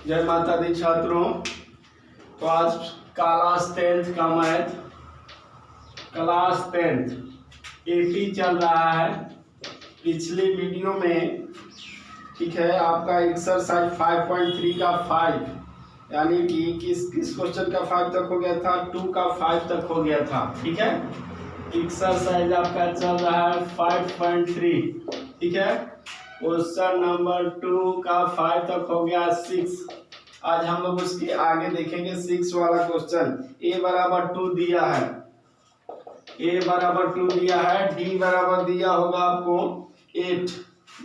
जय माता दी छात्रों। तो आज क्लास 10th का मैथ क्लास 10th 80 चल रहा है। पिछली वीडियो में ठीक है आपका एक्सरसाइज 5.3 का 5 यानी कि किस क्वेश्चन का 5 तक हो गया था, 2 का 5 तक हो गया था। ठीक है, एक्सरसाइज आपका चल रहा है 5.3। ठीक है, क्वेश्चन नंबर 2 का 5 तक हो गया 6। आज हम लोग उसके आगे देखेंगे 6 वाला क्वेश्चन। a बराबर 2 दिया है, a बराबर 2 दिया है, d बराबर दिया होगा आपको 8,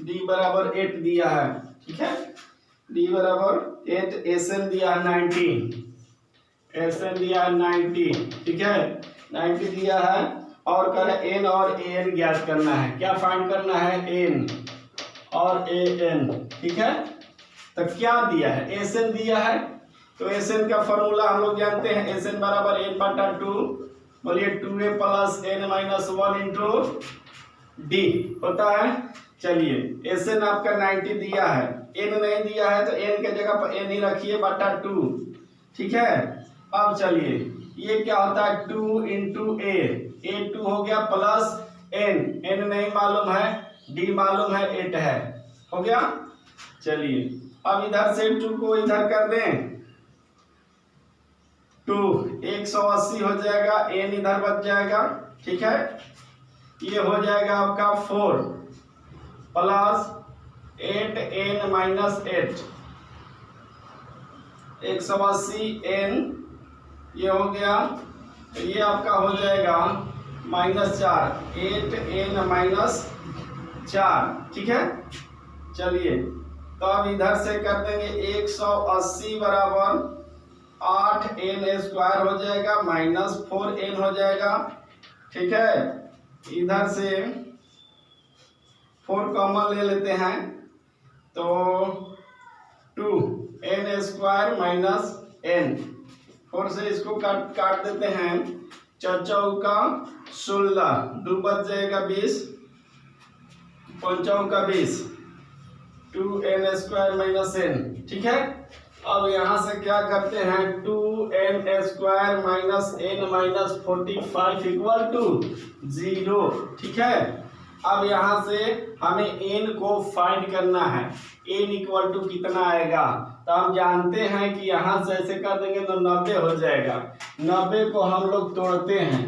d बराबर 8 दिया है। ठीक है, d बराबर 8, sn दिया है 90, sn दिया है 90। ठीक है, 90 दिया है और कर n और an ज्ञात करना है। क्या फाइंड करना है? n और an। ठीक है, तो क्या दिया है? एसएन दिया है, तो एसएन का फॉर्मूला हम लोग जानते हैं, एसएन बराबर n बटा 2। बोलिए 2a plus n minus 1 into d होता है। चलिए एसएन आपका 90 दिया है, n नहीं दिया है तो n के जगह पर n ही रखिए बटा 2। ठीक है, अब चलिए ये क्या होता है 2 इंटू a 2 हो गया प्लस n नहीं मालूम है, d मालूम है 8 है, हो गया। चलिए अब इधर से 2 को इधर कर दें, 2 180 हो जाएगा, n इधर बच जाएगा। ठीक है, ये हो जाएगा आपका 4 प्लस 8n माइनस 8, 180 n ये हो गया, तो ये आपका हो जाएगा -4, 8n माइनस 4। ठीक है, चलिए तो अब इधर से कर देंगे 180 बराबर 8n स्क्वायर हो जाएगा माइनस 4n हो जाएगा। ठीक है, इधर से 4 कॉमन ले लेते हैं तो 2n स्क्वायर माइनस n, 4 से इसको काट देते हैं, 4 चौका 16, 2 बच जाएगा 20, 5 चौका 20, 2n स्क्वायर माइनस n। ठीक है, अब यहाँ से क्या करते हैं 2n square minus n minus 45 equal to 0। ठीक है, अब यहाँ से हमें n को फाइंड करना है, n इक्वल टू कितना आएगा, तो हम जानते हैं कि यहाँ से ऐसे कर देंगे तो 90 हो जाएगा। 90 को हम लोग तोड़ते हैं,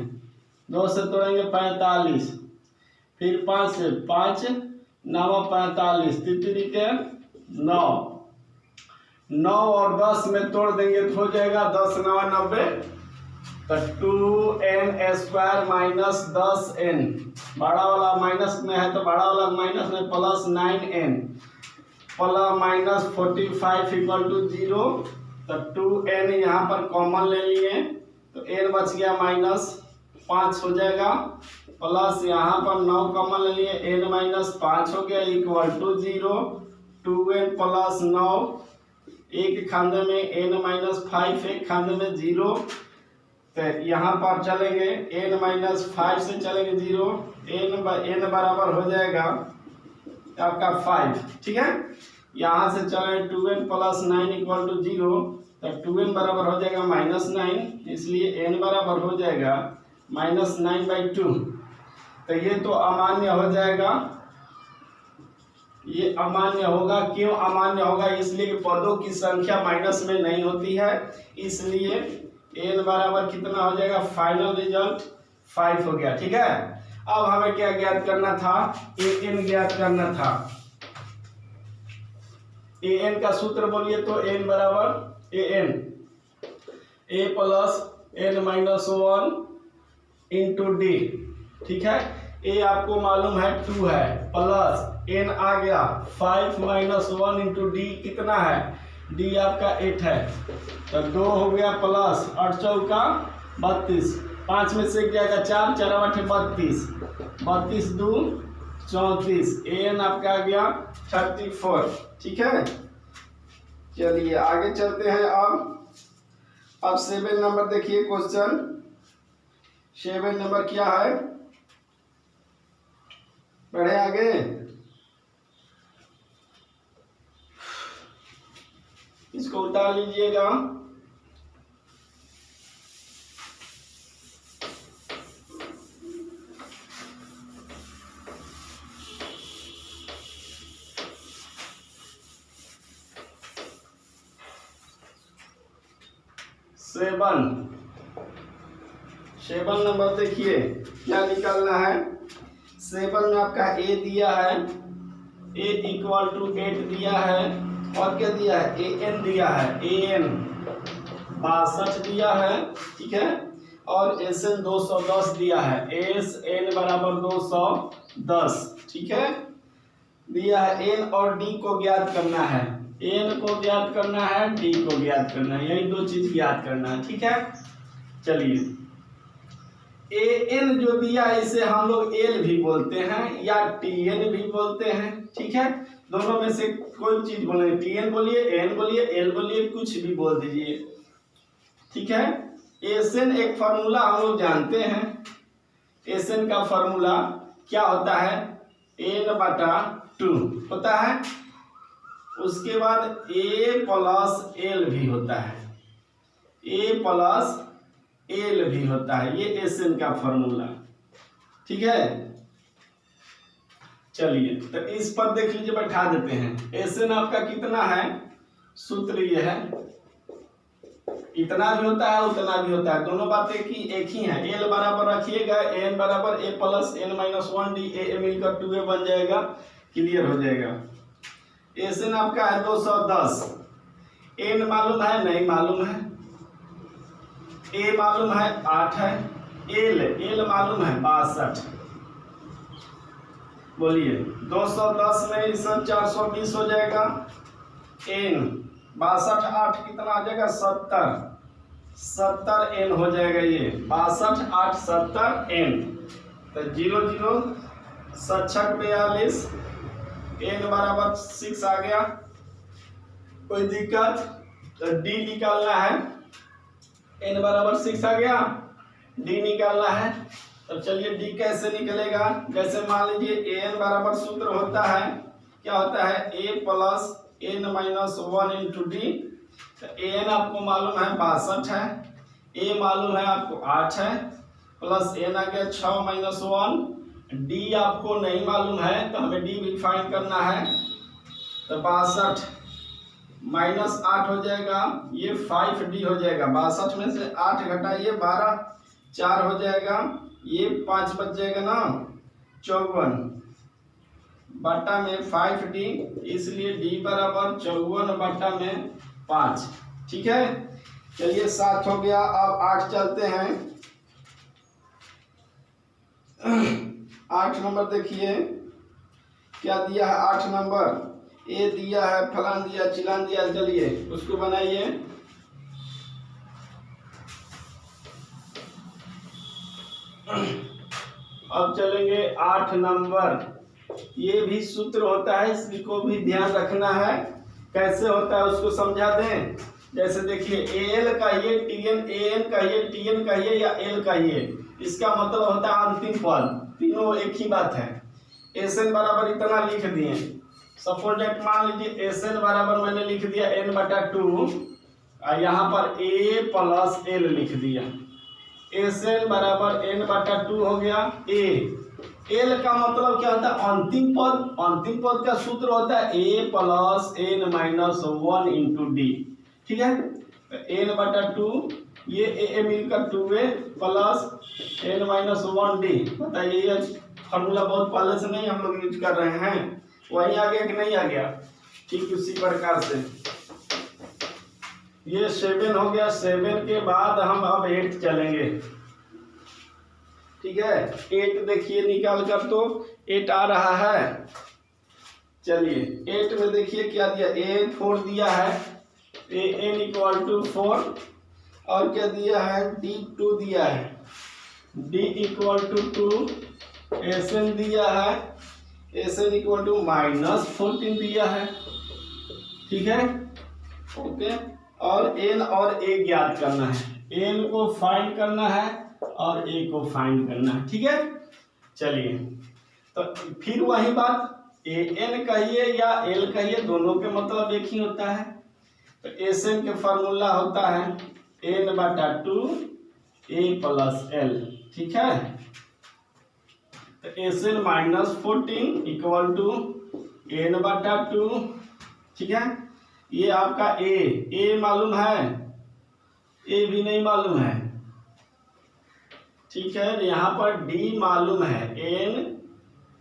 2 से तोड़ेंगे 45, फिर 5 से 5 9 45, तितली के 9, 9 और 10 में तोड़ देंगे तो हो जाएगा 10 9 90, तो 2n स्क्वायर माइनस 10n, बड़ा वाला माइनस में है तो बड़ा वाला माइनस में plus 9n plus minus 45 equal to 0। तो 2n यहाँ पर कॉमन ले लिए तो n बच गया -5 हो जाएगा, प्लस यहाँ पर 9 कॉमन ले लिए n माइनस 5 हो गया इक्वल टू 0। 2n प्लस 9, एक खाने में n माइनस 5, एक खाने में 0, तो यहाँ पर चलेंगे n माइनस 5 से चलेंगे 0, n बराबर हो जाएगा आपका 5। ठीक है, यहाँ से चले 2n प्लस 9 इक्वल टू 0, तो 2n बराबर हो जाएगा -9, इसलिए n बराबर हो जाएगा -9/2। तो ये तो अमान्य हो जाएगा, ये अमान्य होगा। क्यों अमान्य होगा? इसलिए कि पदों की संख्या माइनस में नहीं होती है, इसलिए n बराबर कितना हो जाएगा, फाइनल रिजल्ट 5 हो गया। ठीक है, अब हमें क्या ज्ञात करना था, an ज्ञात करना था। an का सूत्र बोलिए तो n बराबर an a plus n minus 1 into d. ठीक है, a आपको मालूम है 2 है, प्लस n आ गया 5 माइनस 1 इंटू डी कितना है, d आपका 8 है, तो 2 हो गया प्लस 8 चौका 32, 5 में से जाएगा 4, 4 8 32, 32 2 34, an आपका आ गया 34। ठीक है, चलिए आगे चलते हैं। अब 7 नंबर देखिए, क्वेश्चन 7 नंबर क्या है, बढ़े आगे। इसको उतार लीजिएगा। सेवन नंबर देखिए क्या निकालना है। 7 में आपका ए दिया है, ए इक्वल टू 8 दिया है, और क्या दिया है, ए एन दिया है, ए एन 62 दिया है, ठीक है, और एस एन 210 दिया है, एस एन बराबर 210, ठीक है, दिया है। एन और डी को ज्ञात करना है, एन को ज्ञात करना है, डी को ज्ञात करना है, यही दो चीज ज्ञात करना है, ठीक है। चलिए ए एन जो दिया है इसे हम लोग एल भी बोलते हैं या टी एन भी बोलते हैं, ठीक है, दोनों में से कोई चीज बोले, टी एन बोलिए, एन बोलिए, एल बोलिए, कुछ भी बोल दीजिए, ठीक है। एस एन एक फार्मूला हम लोग जानते हैं, एस एन का फार्मूला क्या होता है, एन बटा 2 होता है, उसके बाद ए प्लस एल भी होता है, ए प्लस एल भी होता है, ये एस एन का फॉर्मूला, ठीक है। चलिए तो इस पर देख लीजिए, बैठा देते हैं। एस एन आपका कितना है, सूत्र ये है, इतना भी होता है उतना भी होता है, दोनों बातें की एक ही है। एल बराबर रखिएगा, एन बराबर a plus n minus 1 D, ए मिलकर 2a बन जाएगा, क्लियर हो जाएगा। एस एन आपका है 210, एन मालूम है, नहीं मालूम है, ए मालूम है 8 है, एल मालूम है 62, बोलिए 210 में इस 420 हो जाएगा, एन 62 8 कितना आ जाएगा, 70 एन हो जाएगा, ये 62 8 70 एन, तो 0 0 7 42, एन बराबर 6 आ गया, कोई दिक्कत, तो डी निकालना है, एन बराबर 6 आ गया, डी निकालना है। तो चलिए डी कैसे निकलेगा, जैसे मान लीजिए ए एन बराबर सूत्र होता है, क्या होता है, a plus n minus 1 into d, तो ए एन आपको मालूम है 62 है, ए मालूम है आपको 8 है, प्लस एन आ गया 6 माइनस 1, डी आपको नहीं मालूम है तो हमें डी भी फाइंड करना है, तो 62 माइनस 8 हो जाएगा, ये 5d हो जाएगा, 62 में से 8 घटाइए 12, 4 हो जाएगा, ये 5 बच जाएगा ना, 54 बटा में 5d, इसलिए d बराबर 54 बटा में 5, ठीक है। चलिए 7 हो गया, अब 8 चलते हैं। 8 नंबर देखिए क्या दिया है, 8 नंबर ए दिया है, फलान दिया, चिलान दिया, चलिए उसको बनाइए। अब चलेंगे 8 नंबर, ये भी सूत्र होता है, इसको भी ध्यान रखना है, कैसे होता है उसको समझा दें। जैसे देखिए एल कहिए, टी एन, ए एन कहिए, टी एन कहिए या एल कहिए, इसका मतलब होता है अंतिम पद, तीनों एक ही बात है। एस एन बराबर इतना लिख दिए, सपोज डेट मान लीजिए एस एन बराबर मैंने लिख दिया एन बटा 2, यहाँ पर ए प्लस एल लिख दिया, एस एन बराबर एन बटा 2 हो गया, ए एल का मतलब क्या होता है, अंतिम पद, अंतिम पद का सूत्र होता है a plus n minus 1 into d, ठीक है, एन बटा 2, ये ए मिलकर 2a plus n minus 1 D, बताइए ये फॉर्मूला बहुत पहले से नहीं हम लोग यूज कर रहे हैं, वही आ गया कि नहीं आ गया, ठीक उसी प्रकार से ये 7 हो गया। 7 के बाद हम अब 8 चलेंगे, ठीक है। 8 देखिए निकाल कर, तो 8 आ रहा है, चलिए 8 में देखिए क्या दिया, ए 4 दिया है, ए एन इक्वल टू 4, और क्या दिया है, डी 2 दिया है, D equal to 2, S N दिया है, S N equal to minus 14 दिया है, ठीक है, ओके। और एन और ए ज्ञात करना है, एन को फाइंड करना है और ए को फाइंड करना है, ठीक है। चलिए तो फिर वही बात, ए एन कहिए या एल कहिए, दोनों के मतलब एक ही होता है, तो एस एन के फार्मूला होता है n/2 a + l, ठीक है। तो S N -14 equal to n/2, ठीक है। ये आपका ए मालूम है, ए भी नहीं मालूम है, ठीक है। यहाँ पर डी मालूम है, एन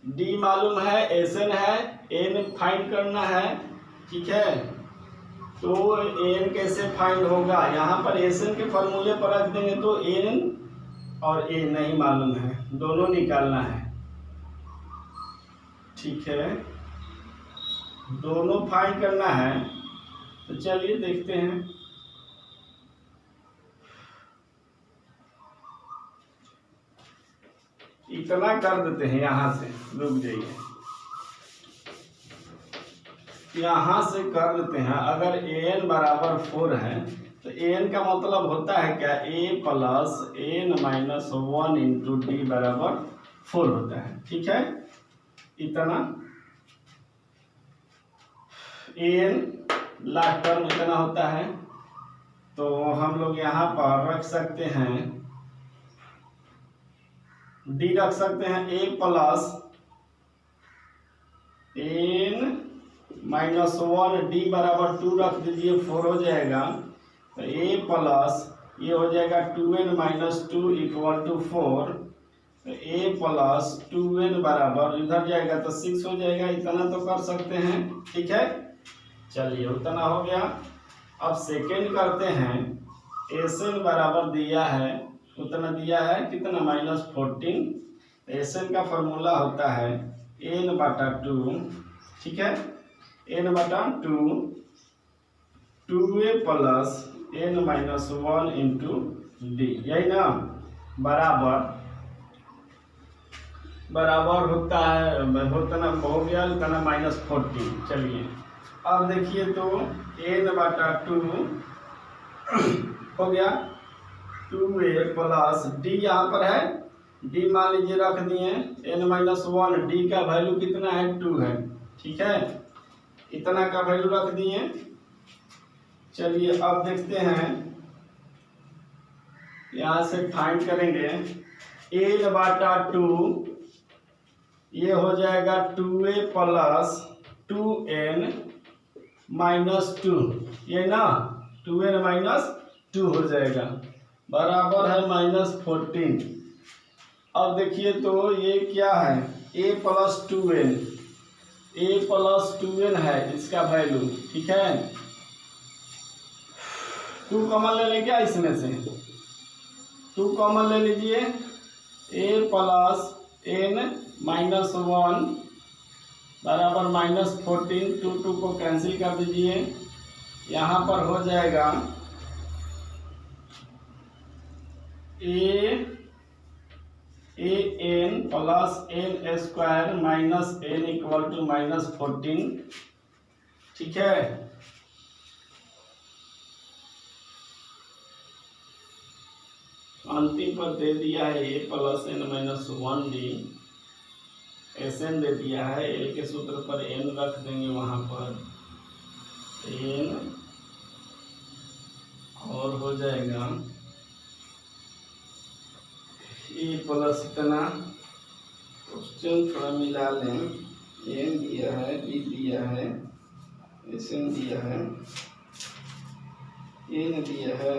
डी मालूम है, एस एन है, एन फाइंड करना है, ठीक है। तो एन कैसे फाइंड होगा, यहाँ पर एस एन के फॉर्मूले पर रख देंगे तो एन और ए नहीं मालूम है, दोनों निकालना है, ठीक है। दोनों फाइंड करना है। तो चलिए देखते हैं। इतना कर देते हैं, यहां से रुक जाइए, यहां से कर देते हैं। अगर an बराबर 4 है तो an का मतलब होता है क्या, a + n - 1 × d बराबर 4 होता है, ठीक है। इतना an लास्ट टर्म इतना होता है, तो हम लोग यहाँ पर रख सकते हैं d, रख सकते हैं a + n - 1 d बराबर 2 रख दीजिए, 4 हो जाएगा। तो a प्लस ये हो जाएगा 2n - 2 = 4। तो a + 2n बराबर इधर जाएगा तो 6 हो जाएगा। इतना तो कर सकते हैं, ठीक है। चलिए उतना हो गया। अब सेकेंड करते हैं। एस एन बराबर दिया है, उतना दिया है कितना, -14। एस एन का फॉर्मूला होता है n/2, ठीक है। n/2 2a + n - 1 × d, यही ना, बराबर होता है, उतना हो गया, उतना -14। चलिए अब देखिए तो n/2 हो गया 2a + d, यहाँ पर है d मान लीजिए रख दिए n - 1, d का वैल्यू कितना है, 2 है, ठीक है। इतना का वैल्यू रख दिए। चलिए अब देखते हैं, यहाँ से फाइंड करेंगे n/2, ये हो जाएगा 2a + 2n - 2, ये ना 2n - 2 हो जाएगा, बराबर है -14। अब देखिए तो ये क्या है, a + 2n, a + 2n है इसका वैल्यू, ठीक है। 2 कॉमन ले लें क्या, इसमें से 2 कॉमन ले लीजिए। a + n - 1 बराबर -14, 2 को कैंसिल कर दीजिए। यहाँ पर हो जाएगा an + n² - n = -14, ठीक है। अंतिम पर दे दिया है a + n - 1d, S N दे दिया है, एल के सूत्र पर n रख देंगे, वहां पर n और हो जाएगा a + इतना, क्वेश्चन थोड़ा मिला लें, n दिया है, d दिया है, एस एन दिया है, n दिया है,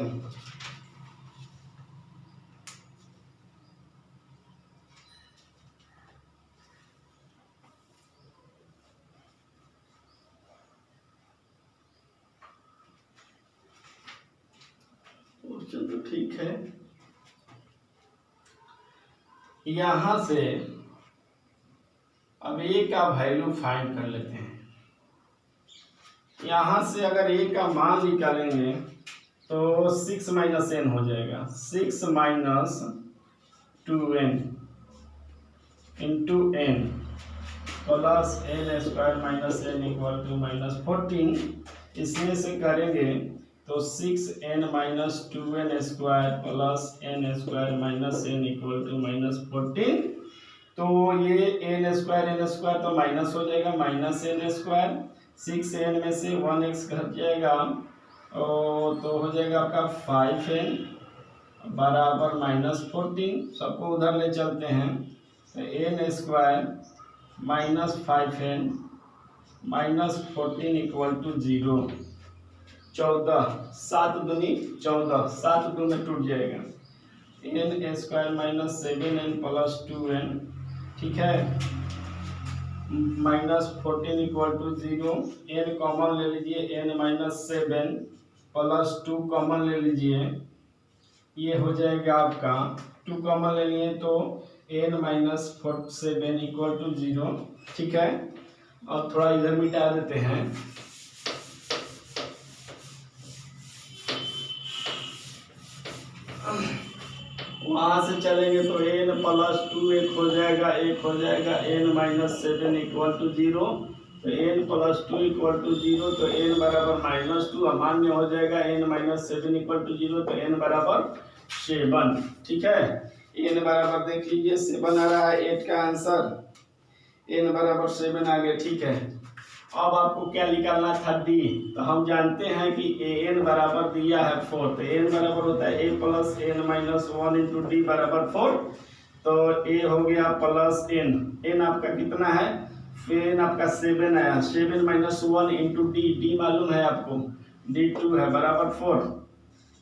तो ठीक है। यहां से अब a का वैल्यू फाइंड कर लेते हैं। यहां से अगर a का मान निकालेंगे तो 6 - n हो जाएगा, 6 - 2n × n + n² - n = -14। इसमें से करेंगे तो 6n - 2n² + n² - n = -14। तो ये n² तो माइनस हो जाएगा, -n²। 6n में से 1x घट जाएगा तो हो जाएगा आपका 5n बराबर -14, सबको उधर ले चलते हैं, तो n² -5n -14 = 0। 14, 7 दूनी 14, 7 2 में टूट जाएगा, n² -7n + 2n, ठीक है, -14 = 0। n कॉमन ले लीजिए, n -7 + 2 कॉमन ले लीजिए, ये हो जाएगा आपका 2 कॉमन ले लिए तो n -7 = 0, ठीक है। और थोड़ा इधर मिटा देते हैं, वहां से चलेंगे तो n + 2 1 हो जाएगा, 1 हो जाएगा, n -7 = 0, तो n + 2 = 0, तो n बराबर -2 अमान्य हो जाएगा, n -7 = 0, तो n बराबर 7, ठीक है। n बराबर देख लीजिए 7 आ रहा है, 8 का आंसर, n बराबर 7 आ गया, ठीक है। अब आपको क्या निकालना था, d, तो हम जानते हैं कि an बराबर दिया है 4, तो n बराबर होता है a + n - 1 × d बराबर 4, तो a हो गया प्लस n आपका कितना है, फिर n आपका 7 आया, 7 - 1 × d मालूम है आपको, d 2 है बराबर 4,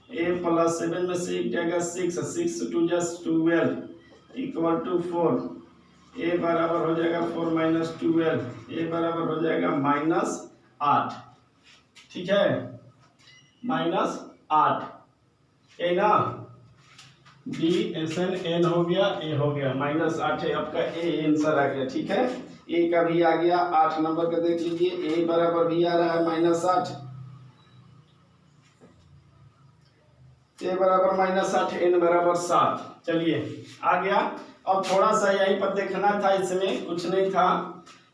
a + 7 में से एक जाएगा 6, 6 × 2 = 12 = 4, a बराबर हो जाएगा 4 - 12, a बराबर हो जाएगा -8, ठीक है, -8, ए ना, d SN n हो गया, a हो गया, -8 है आपका a आंसर आ गया, ठीक है। a का भी आ गया, 8 नंबर का देख लीजिए, a बराबर भी आ रहा है -8, a बराबर -8, n बराबर 7, चलिए आ गया। अब थोड़ा सा यहीं पर देखना था, इसमें कुछ नहीं था,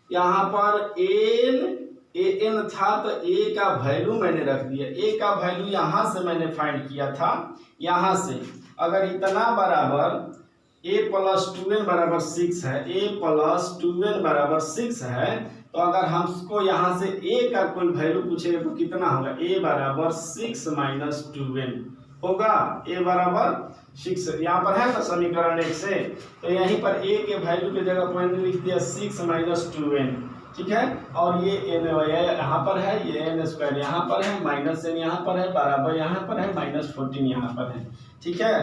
यहाँ पर an था तो a का वैल्यू मैंने रख दिया, a का वैल्यू यहाँ से मैंने फाइंड किया था, यहाँ से अगर इतना बराबर a + 2n बराबर 6 है, a + 2n बराबर 6 है, तो अगर हमको यहाँ से a का कोई वैल्यू पूछेगा तो कितना होगा, a बराबर 6 - 2n होगा, a बराबर 6, यहाँ पर है ना समीकरण 1 से, तो यहीं पर a के वैल्यू की जगह मैंने लिख दिया 6 - 2n, ठीक है। और ये n यहाँ पर है, ये n² यहाँ पर है, -n यहाँ पर है, बराबर यहाँ पर है, -14 यहाँ पर है, ठीक है।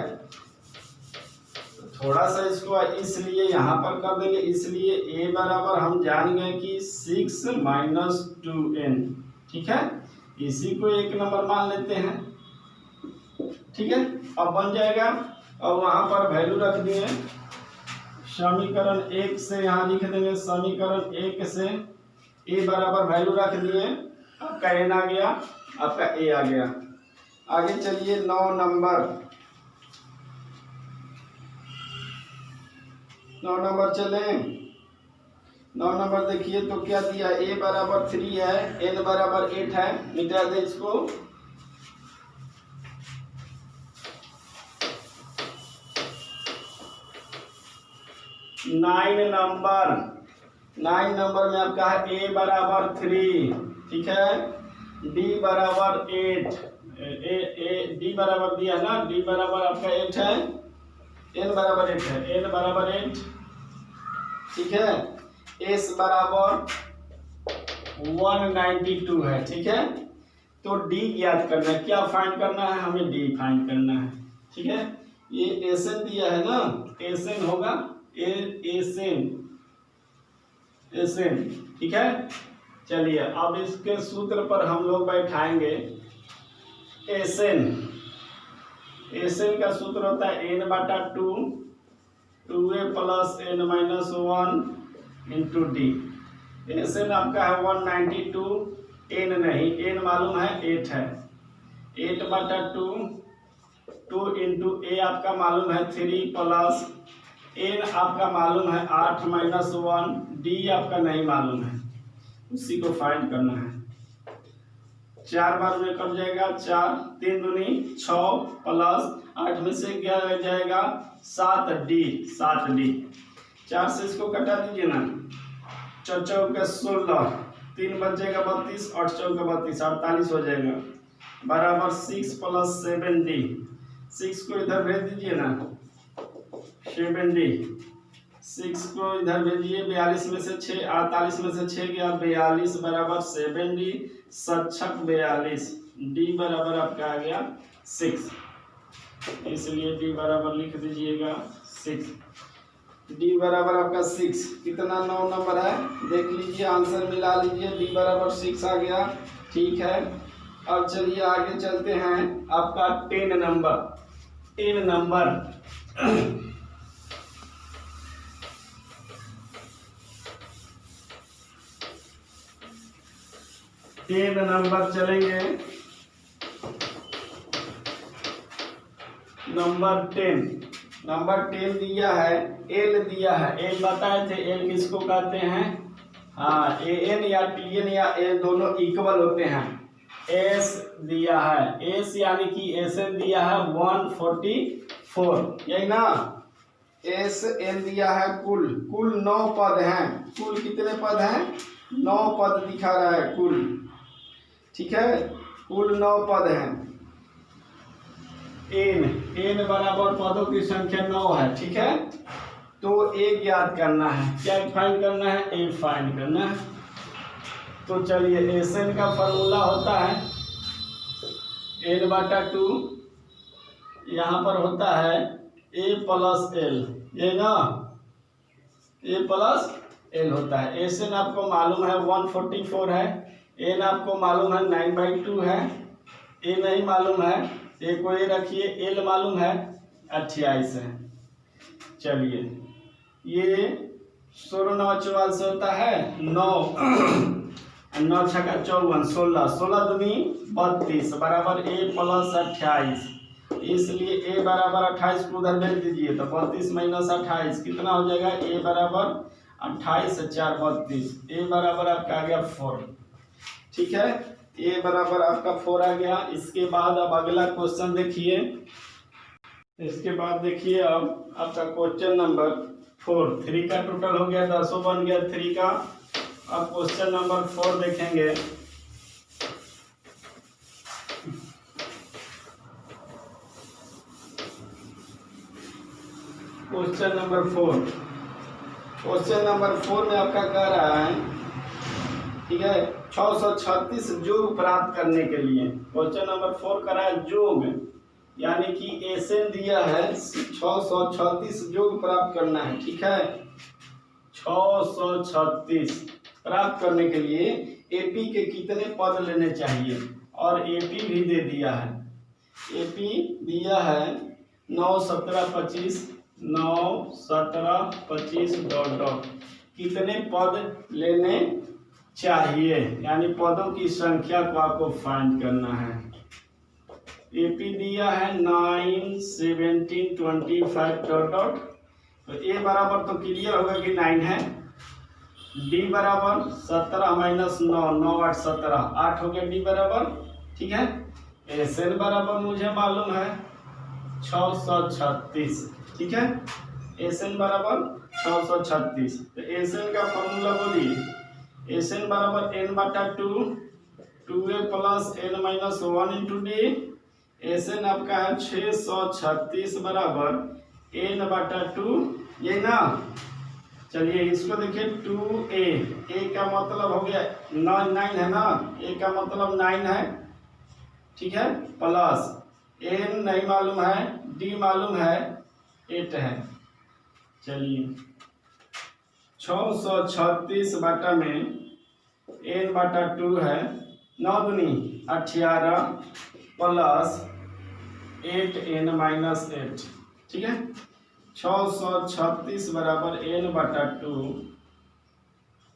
थोड़ा सा इसको इसलिए यहाँ पर कर देंगे, इसलिए a बराबर हम जान गए कि 6 - 2n, ठीक है, इसी को 1 नंबर मान लेते हैं, ठीक है। अब बन जाएगा, अब वहां पर वैल्यू रख दिए, समीकरण 1 से यहाँ लिख देंगे, समीकरण 1 से a बराबर वैल्यू रख दिए, आपका n आ गया, आपका a आ गया। आगे चलिए 9 नंबर चले, 9 नंबर देखिए तो क्या दिया, a बराबर 3 है, n बराबर 8 है, मिटा दे इसको, 9 नंबर में आपका है a बराबर 3, ठीक है, d बराबर 8, d बराबर दिया ना, d बराबर आपका 8 है, n बराबर 8 है, n बराबर 8, ठीक है, s बराबर 192 है, ठीक है। तो d ज्ञात करना है, क्या फाइंड करना है, हमें d फाइंड करना है, ठीक है। ये SN दिया है ना, SN होगा, SN, ठीक है। चलिए अब इसके सूत्र पर हम लोग बैठाएंगे, SN का सूत्र होता है n/2, 2a + n - 1 × d, SN आपका है 192, n नहीं, n मालूम है 8 है, 8/2, 2 × a आपका मालूम है 3 प्लस n आपका मालूम है 8 - 1, d आपका नहीं मालूम है, उसी को फाइंड करना है। 4 बार में कट जाएगा, 4 3 दूनी 6 प्लस 8 में से क्या जाएगा 7d, 4 से इसको कटा दीजिए ना, 4 × 4 = 16, 3 बच जाएगा 32, 8 × 4 = 32, 48 हो जाएगा। बराबर 6 + 7d। 6 को इधर भेज दीजिए ना, 7d 6 को इधर भेजिए। 42 में से 6 48 में से 6 गया 42 बराबर 7d 42 d बराबर आपका आ गया 6, इसलिए d बराबर लिख दीजिएगा 6। d बराबर आपका 6 कितना 9 नंबर है, देख लीजिए आंसर मिला लीजिए। d बराबर 6 आ गया, ठीक है। अब चलिए आगे चलते हैं, आपका 10 नंबर। 10 नंबर चलेंगे। नंबर 10 दिया है, एल दिया है। एल बताए थे, एल किसको कहते हैं? हाँ, एन या टीएन या एल दोनों इक्वल होते हैं। एस दिया है, एस यानी कि एस एन दिया है 144, यही ना। एस एन दिया है, कुल 9 पद हैं। कुल कितने पद हैं? 9 पद दिखा रहा है कुल, ठीक है। कुल 9 पद हैं। एन बराबर पदों की संख्या 9 है, ठीक है। तो ए ज्ञात करना है, क्या फाइंड करना है? ए फाइंड करना है। तो चलिए, एस एन का फॉर्मूला होता है n/2, यहाँ पर होता है a + l, ये ना a + l होता है। एस एन आपको मालूम है 144 है, एन आपको मालूम है 9/2 है, ए नहीं मालूम है, ए को ए रखिए, एल मालूम है 28 है। चलिए, ये 16 9 44 से होता है 9 9 छक्का 54, 16 16 दूनी 32 बराबर a + 28, इसलिए a बराबर 28 को उधर भेज दीजिए। तो 32 - 28 कितना हो जाएगा? a बराबर 28 से 4 32, a बराबर आपका आ गया 4, ठीक है। a बराबर आपका 4 आ गया। इसके बाद अब अगला क्वेश्चन देखिए। इसके बाद देखिए अब आपका क्वेश्चन नंबर 4। 3 का टोटल हो गया 10 बन गया 3 का। अब क्वेश्चन नंबर 4 देखेंगे। क्वेश्चन नंबर 4 में आपका कह रहा है, ठीक है, 636 योग प्राप्त करने के लिए। क्वेश्चन नंबर 4 कर रहा है योग, यानी कि एसएन दिया है 636 योग प्राप्त करना है, ठीक है। 636 प्राप्त करने के लिए एपी के कितने पद लेने चाहिए, और एपी भी दे दिया है। एपी दिया है 9 17 25, 9 17 25 ... कितने पद लेने चाहिए, यानी पदों की संख्या को आपको फाइंड करना है। एपी दिया है 9 17 25 ... तो ए बराबर तो क्लियर होगा कि 9 है। डी बराबर 17 - 9 9 8 17 8 हो गया डी बराबर, ठीक है। एस एन बराबर मुझे मालूम है 636, ठीक है। एस एन बराबर 636। तो एस एन का फॉर्मूला बोलिए। एस एन बराबर n/2 2a + n - 1 × d। S N आपका है 636 बराबर n/2, ये ना। चलिए इसको देखिए 2a, a का मतलब हो गया 9 है ना, a का मतलब 9 है, ठीक है, प्लस n नहीं मालूम है, d मालूम है 8 है। चलिए 636 बटा में n/2 है 9 दूनी 18 प्लस 8n - 8, ठीक है। 636 बराबर n/2,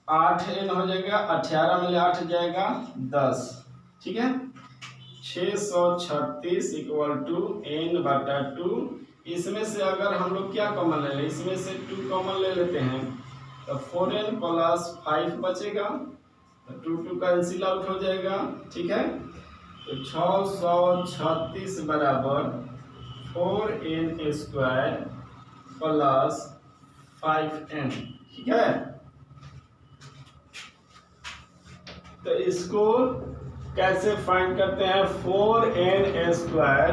8n हो जाएगा, 18 में 8 जाएगा 10, ठीक है। 636 = n/2। इसमें से अगर हम लोग क्या कॉमन ले लें, इसमें से 2 कॉमन ले लेते हैं, तो 4n + 5 बचेगा, तो 2 कैंसिल आउट हो जाएगा, ठीक है। तो 636 बराबर 4n² + 5n, ठीक है। तो इसको कैसे फाइंड करते हैं? 4n²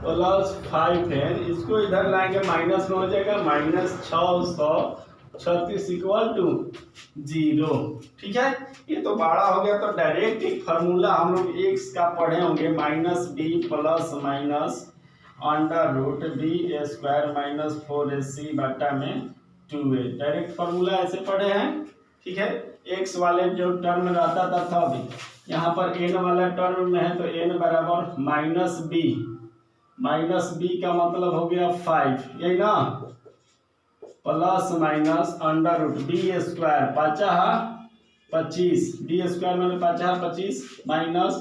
प्लस 5n, इसको इधर लाएंगे माइनस में हो जाएगा, -636 इक्वल टू 0। ठीक है, ये तो बड़ा हो गया, तो डायरेक्ट एक फार्मूला हम लोग x का पढ़े होंगे, -b plus minus √b² - 4ac बटा में 2a। डायरेक्ट फार्मूला ऐसे पढ़े हैं। ठीक है, x वाले जो टर्म रहता था तब, यहाँ पर n वाला टर्म में है तो n बराबर -b का मतलब हो गया 5, यही ना, प्लस माइनस √b² 25, b² मैंने 25 माइनस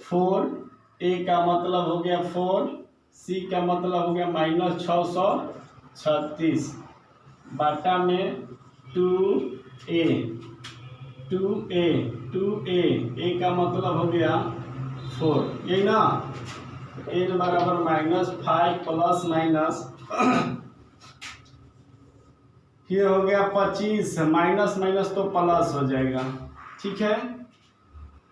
4a का मतलब हो गया 4, c का मतलब हो गया -636 बाटा में 2a a का मतलब हो गया 4, यही ना। n बराबर -5 प्लस माइनस ये हो गया 25, माइनस माइनस तो प्लस हो जाएगा। ठीक है,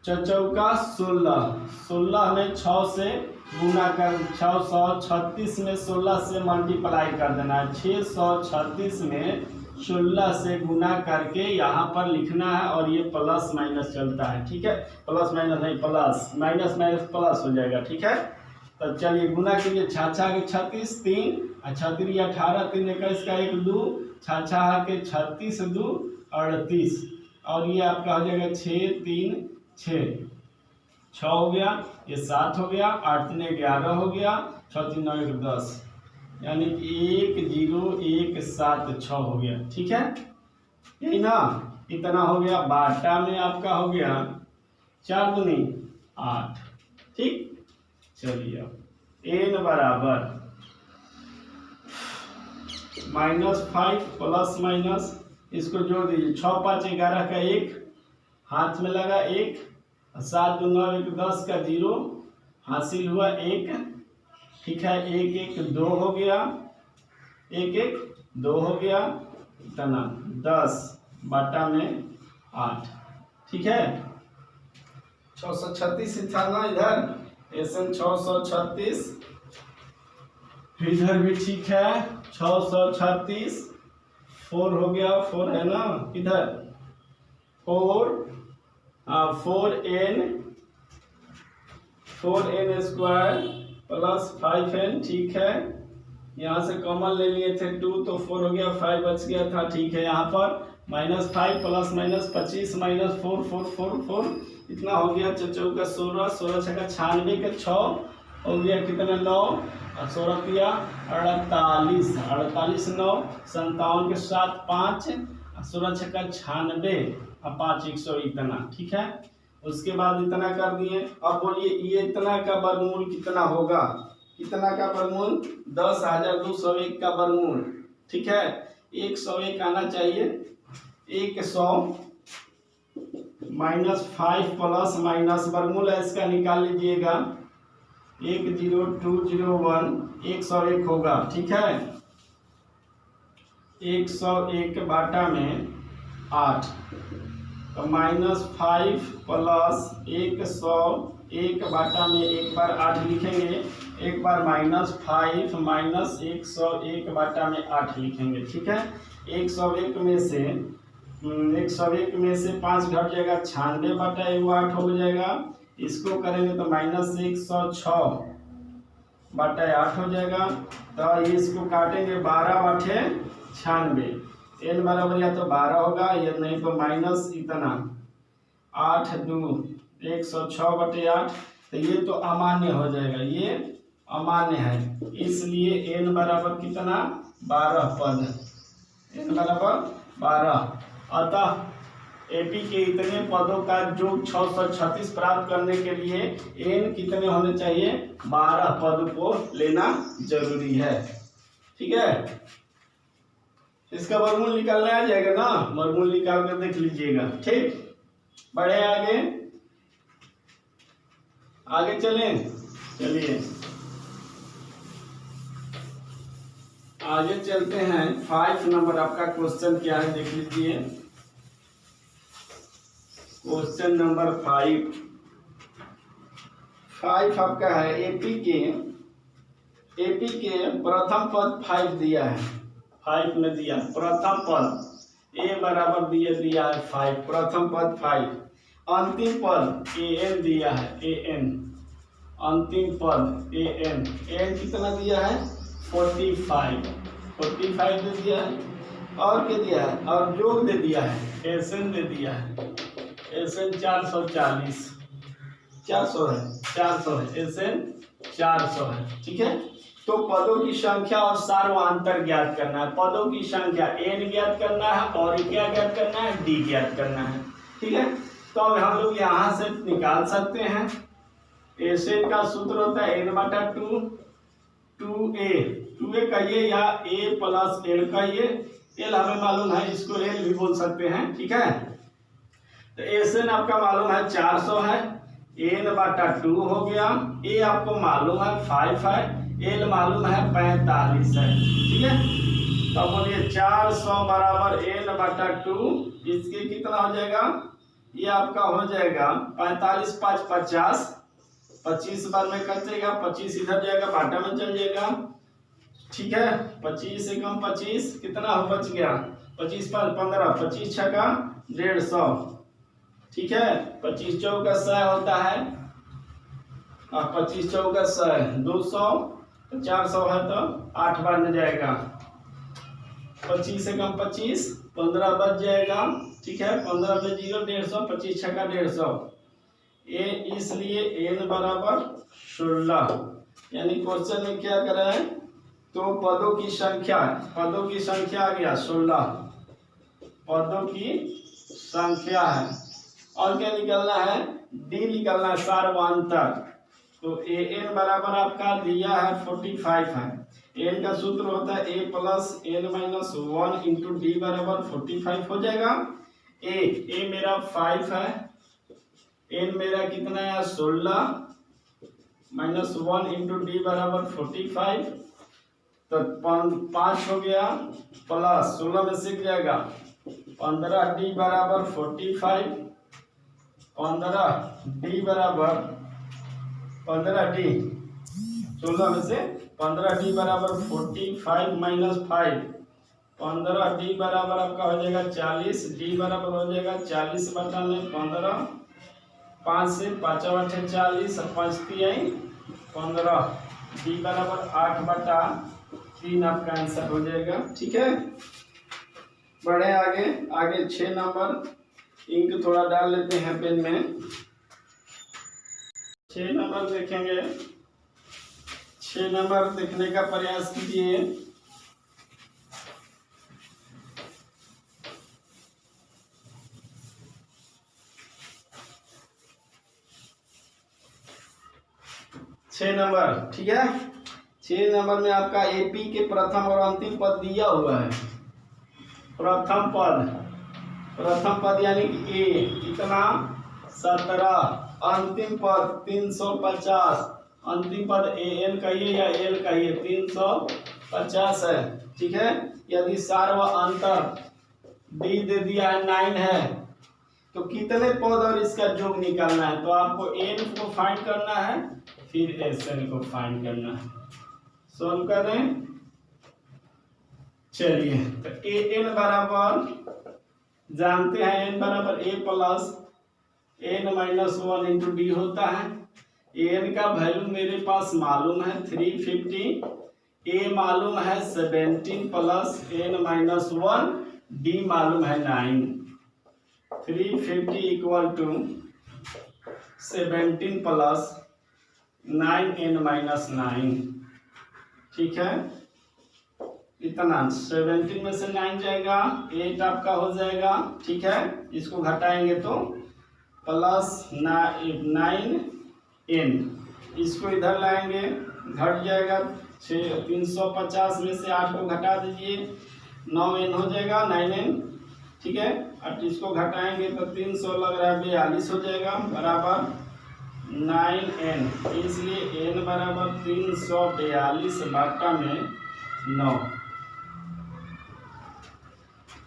चौका 16 में 6 से गुना कर, 636 में 16 से मल्टीप्लाई कर देना है, 636 में 16 से गुना करके यहाँ पर लिखना है, और ये प्लस माइनस चलता है। ठीक है, प्लस माइनस नहीं, प्लस माइनस माइनस प्लस हो जाएगा। ठीक है, तो चलिए गुना कीजिए, 6 के 36 3, 36 18, 3 21 का 1 2, 6 के 36 2 38, और ये आपका हो जाएगा 6 3 6 हो गया, ये 7 हो गया, 8 3 11 हो गया, 6 3 9 1 10, यानी कि 10176 हो गया। ठीक है, यही ना, इतना हो गया। बाटा में आपका हो गया 4 दूनी 8। ठीक, चलिए अब n बराबर -5 प्लस माइनस, इसको जोड़ दीजिए, 6 5 11 का 1 हाथ में लगा 1, 7 2 9 1 10 का 0 हासिल हुआ 1। ठीक है, 1 1 2 हो गया, 1 1 2 हो गया, इतना 10 बाटा में 8। ठीक है, 636 था ना इधर, SN 636, इधर भी ठीक है 636, 4 हो गया, 4 है ना इधर, 4n² प्लस 5n। ठीक है, यहाँ से कॉमन ले लिए थे 2, तो 4 हो गया, 5 बच गया था। ठीक है, यहाँ पर -5 प्लस माइनस 25 माइनस 4 4 4 4, इतना हो गया, चौका 16 16 छक्का 96 के 6 हो गया, कितना 9 और 16 किया 48 48 9 57 के 7 5 16 छक्का 96 और 5 100, इतना। ठीक है, उसके बाद इतना कर दिए। अब बोलिए ये इतना का वर्गमूल कितना होगा? कितना का वर्गमूल? 10,201 का वर्गमूल। ठीक है, 101 आना चाहिए। 100 -5 प्लस माइनस वर्गमूल है इसका, निकाल लीजिएगा। 10201 101 होगा। ठीक है, 101 बाटा में 8, तो -5 प्लस 101 बाटा में एक बार 8 लिखेंगे, एक बार -5 माइनस 101 बाटा में 8 लिखेंगे। ठीक है, 101 में से 5 घट जाएगा, 96 बाटा 8 हो जाएगा। इसको करेंगे तो -106 बाटा 8 हो जाएगा। तो इसको काटेंगे 12 बाटे 96, n बराबर या तो 12 होगा या नहीं तो माइनस इतना 8 2 106 बटे 8, तो ये तो अमान्य हो जाएगा, ये अमान्य है, इसलिए n बराबर कितना 12 पद, n बराबर 12। अतः एपी के इतने पदों का योग 636 प्राप्त करने के लिए n कितने होने चाहिए? 12 पद को लेना जरूरी है। ठीक है, इसका वर्गमूल निकालना आ जाएगा ना, वर्गमूल निकाल कर देख लीजिएगा। ठीक, बढ़े आगे चलें। चलिए आगे चलते हैं। 5 नंबर आपका क्वेश्चन क्या है देख लीजिए। क्वेश्चन नंबर 5, 5 आपका है एपी के प्रथम पद 5 दिया है, 5 में दिया प्रथम पद ए बराबर दिया है 5, प्रथम पद 5, अंतिम पद एन दिया है, एन अंतिम पद एन कितना दिया है 45 दे दिया है, और क्या दिया है, और योग दे दिया है, एसएन दे दिया है, एसएन 400 है, एसएन 400 है। ठीक है, तो पदों की संख्या और सार्वधातुक ज्ञात करना है, पदों की संख्या एन ज्ञात करना है और क्या ज्ञात करना है, डी ज्ञात करना है। ठीक है, तो हम लोग यहाँ से निकाल सकते हैं, एसएन का सूत्र होता है n/2, 2a कहिए या a प्लस एल कहिए, एल हमें मालूम है, इसको एल भी बोल सकते हैं। ठीक है, तो एसएन आपका मालूम है 400 है, n/2 हो गया, ए आपको मालूम है 5 है, एल मालूम है 45 है। ठीक है, तो बोलिए 400 बराबर n/2, इसके कितना हो जाएगा, ये आपका हो जाएगा 45 5 50, 25 बार में कटेगा, 25 इधर जाएगा, बाटा में चल जाएगा। ठीक है, 25 से कम 25 कितना हो बच गया, 25 5 15, 25 छक्का 150। ठीक है, 25 चौका 100 होता है, और 25 चौका 100 200, 400 है तो 8 बार में जाएगा, 25 से कम 25, 15 बच जाएगा। ठीक है, 15 पे 0 150, 25 छक्का 150, ए इसलिए n बराबर 16। यानी क्वेश्चन में क्या कर रहे हैं, तो पदों की संख्या आ गया 16, पदों की संख्या है, और क्या निकलना है, डी निकलना है सार्वधातुक। तो an बराबर आपका दिया है 45 है, n का सूत्र होता है a plus n minus 1 into D बराबर 45 हो जाएगा। a मेरा 5 है, n मेरा कितना है 16 माइनस 1 इंटू डी बराबर 45, तो 5 हो गया, प्लस 16 में सीख जाएगा 15 डी बराबर 45, 15 डी बराबर 15 डी 16 में से 15 डी बराबर 45 माइनस 5, 15 डी बराबर आपका हो जाएगा 40, डी बराबर हो जाएगा 40 बटा में 15, 5 से 5 8 40, 5 3 15, डी बराबर 8 बटा 3 आपका आंसर हो जाएगा। ठीक है, बढ़े आगे 6 नंबर, इंक थोड़ा डाल लेते हैं पेन में। 6 नंबर देखेंगे, 6 नंबर देखने का प्रयास कीजिए। छह नंबर, ठीक है, 6 नंबर में आपका एपी के प्रथम और अंतिम पद दिया हुआ है। प्रथम पद यानी कि ए कितना 17, अंतिम पद 350, अंतिम पद एन कहिए या एल कहिए 350 है। ठीक है, यदि सार्वधातुक डी दे दिया है 9 है, तो कितने पद और इसका योग निकालना है, तो आपको एन को फाइंड करना है, फिर एसएन को फाइंड करना है। सॉल्व करें, चलिए, तो एन बराबर जानते हैं, एन बराबर a plus n minus 1 into d होता है। एन का वैल्यू मेरे पास मालूम है 350, ए मालूम है 17 प्लस एन माइनस 1, डी मालूम है 9। 350 equal to 17 plus 9n minus 9। ठीक है, इतना 17 में से 9 जाएगा, 8 आपका हो जाएगा। ठीक है, इसको घटाएंगे तो प्लस 9n, इसको इधर लाएंगे, घट जाएगा 350 में से 8 को घटा दीजिए, 9n हो जाएगा, 9n। ठीक है, और इसको घटाएंगे तो 300 लग रहा है 42 हो जाएगा, बराबर 9n, इसलिए n बराबर 342 बटा में 9।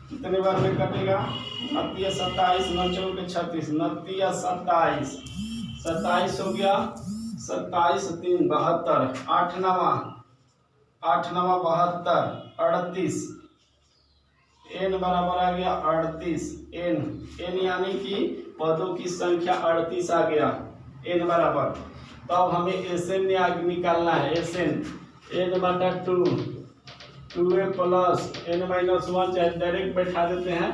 कितने बार में कटेगा, 29 27 9 चौके 36, 29 27 27 हो गया, 27 3 72, 8 9 72, 38, n बराबर आ गया 38, n यानी कि पदों की संख्या 38 आ गया, n बराबर। तो अब हमें एसएन निकालना है, एसएन n बटा 2, 2a प्लस n माइनस 1, चाहे डायरेक्ट बैठा देते हैं,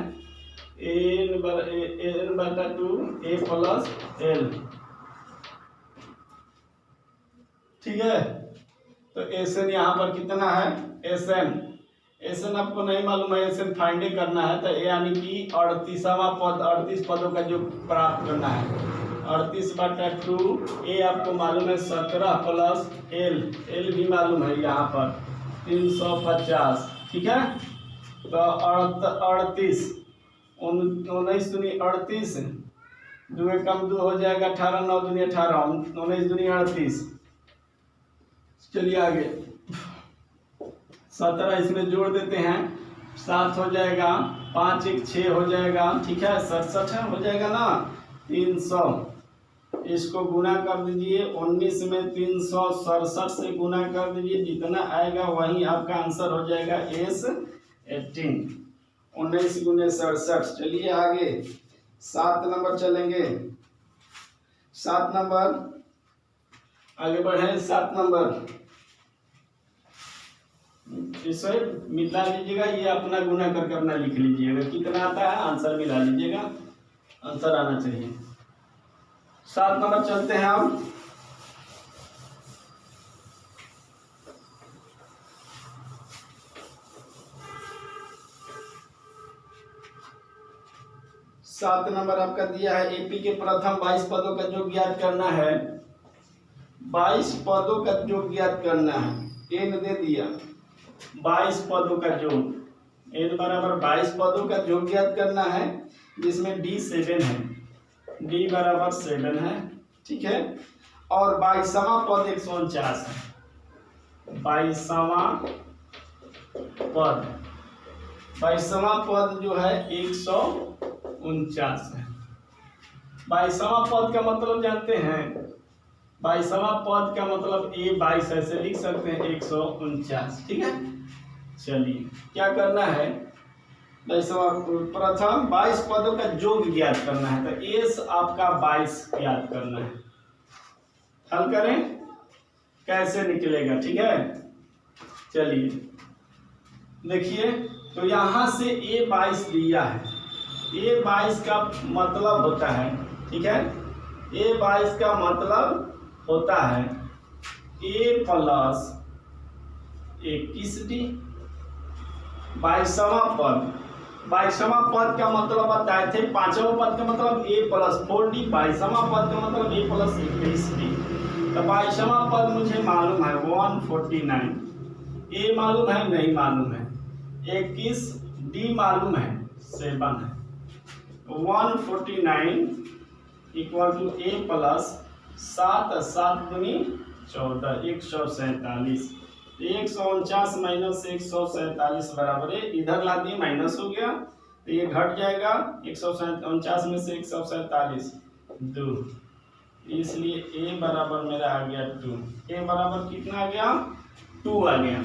n बटा 2 a प्लस l, ठीक है। तो एसएन यहाँ पर कितना है, एसएन आपको नहीं मालूम है, एसएन फाइंड करना है। तो यानी कि 38वां पद, 38 पदों का जो प्राप्त करना है, 38 बटा 2 ए आपको मालूम है 17 प्लस एल भी मालूम है यहाँ पर 350, ठीक है। तो 38 19 दूनी 38, 2 कम 2 हो जाएगा 18, 9 दूनी 18, 19 दूनी 38। चलिए आगे 17 इसमें जोड़ देते हैं, 7 हो जाएगा, 5 1 6 हो जाएगा, ठीक है, 67 हो जाएगा ना, 300। इसको गुना कर दीजिए, 19 में 367 से गुना कर दीजिए, जितना आएगा वही आपका आंसर हो जाएगा S18, 19 गुने 67। चलिए आगे 7 नंबर चलेंगे, 7 नंबर आगे बढ़े, 7 नंबर इसे मिला लीजिएगा, ये अपना गुना करके अपना लिख लीजिएगा, कितना आता है आंसर मिला लीजिएगा, आंसर आना चाहिए। 7 नंबर चलते हैं हम, सात नंबर आपका दिया है, एपी के प्रथम 22 पदों का योग ज्ञात करना है, 22 पदों का योग ज्ञात करना है, एन दे दिया, 22 पदों का योग, n बराबर 22 पदों का योग ज्ञात करना है, जिसमें d 7 है, d बराबर 7 है, ठीक है। और 22वां पद 149 है, 22वां पद जो है 149 है। 22वां पद का मतलब जानते हैं, 22वां पद का मतलब A22 ऐसे लिख सकते हैं, 149, ठीक है। चलिए क्या करना है, प्रथम 22 पदों का योग ज्ञात करना है, तो एस आपका 22 ज्ञात करना है। हल करें कैसे निकलेगा, ठीक है। चलिए देखिए, तो यहां से A22 दिया है, A22 का मतलब होता है, ठीक है, A22 का मतलब होता है A प्लस 21D। 22वां पद का मतलब बताए थे, 5वां पद का मतलब A प्लस 4D, 22वां पद का मतलब A प्लस 21D। तो 22वां पद मुझे मालूम है 149, A मालूम है नहीं मालूम है, 21D मालूम है 7 है, 149 इक्वल टू A प्लस 7 7 दूनी 14, 147, 149 माइनस 147 बराबर है, इधर ला दिए माइनस हो गया, तो ये घट जाएगा, 149 में से 147 2, इसलिए A बराबर मेरा आ गया 2। A बराबर कितना आ गया, 2 आ गया।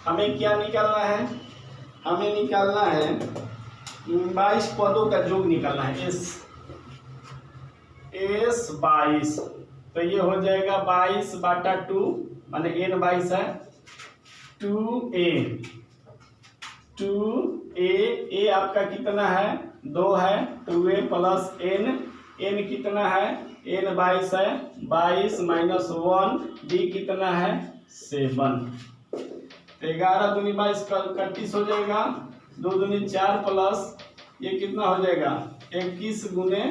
हमें क्या निकालना है, हमें निकालना है 22 पदों का योग निकालना है, S 22, तो ये हो जाएगा 22 बटा 2, माने n 22 है, 2a a आपका कितना है 2 है, 2a प्लस n कितना है, n 22 है, 22 माइनस 1 d कितना है 7, 11 दूनी 22 31 हो जाएगा, 2 दूनी 4 प्लस ये कितना हो जाएगा 21 गुने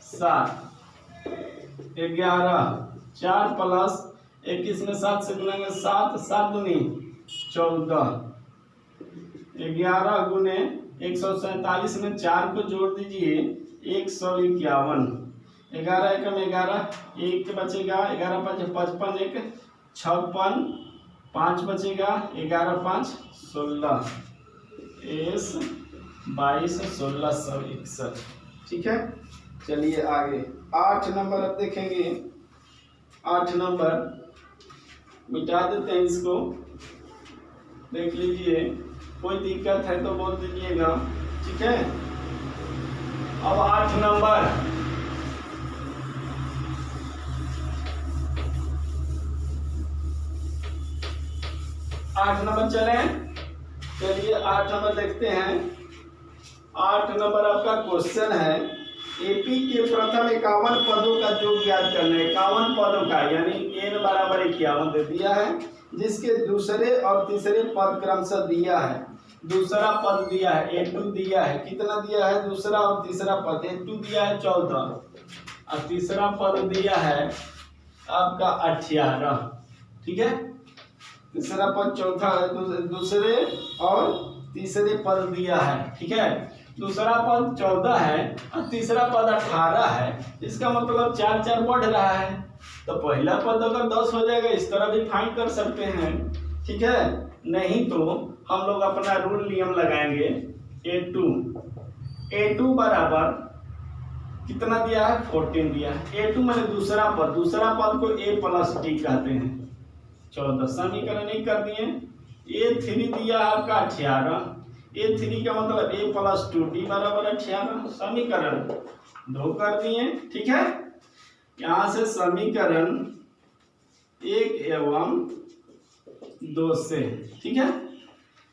7, 11 4 प्लस 21 में 7 से गुनेंगे 7, 7 दूनी 14, 11 गुने 147 में 4 को जोड़ दीजिए 151, 11 एकम 11, 1 बचेगा, 11 5 55, 1 56, 5 बचेगा, 11 5 16, S 22 1661, ठीक है। चलिए आगे 8 नंबर अब देखेंगे, 8 नंबर मिटा देते हैं इसको, देख लीजिए, कोई दिक्कत है तो बोल दीजिएगा, ठीक है। अब 8 नंबर, चलिए 8 नंबर देखते हैं। 8 नंबर आपका क्वेश्चन है, एपी के प्रथम 51 पदों का योग ज्ञात करना है। 51 पदों का यानी n बराबर 51 दे दिया है, जिसके दूसरे और तीसरे पद क्रमशः दिया है। दूसरा पद दिया है A2 दिया है, कितना दिया है, दूसरा और तीसरा पद A2 दिया है 14 और तीसरा पद दिया है आपका 18, ठीक है। तीसरा पद चौथा है, दूसरे और तीसरे पद दिया है, ठीक है। दूसरा पद 14 है और तीसरा पद 18 है, इसका मतलब 4 बढ़ रहा है, तो पहला पद अगर 10 हो जाएगा इस तरह भी फाइंड कर सकते हैं, ठीक है। नहीं तो हम लोग अपना रूल नियम लगाएंगे, A2 बराबर कितना दिया है, 14 दिया है। A2 मैंने दूसरा पद को A प्लस D कहते हैं, 14 समीकरण नहीं कर दिए। A3 दिया है आपका 18, A3 का मतलब A प्लस 2D बराबर 18, समीकरण 2 कर दिए, ठीक है। यहाँ से समीकरण 1 एवं 2 से, ठीक है,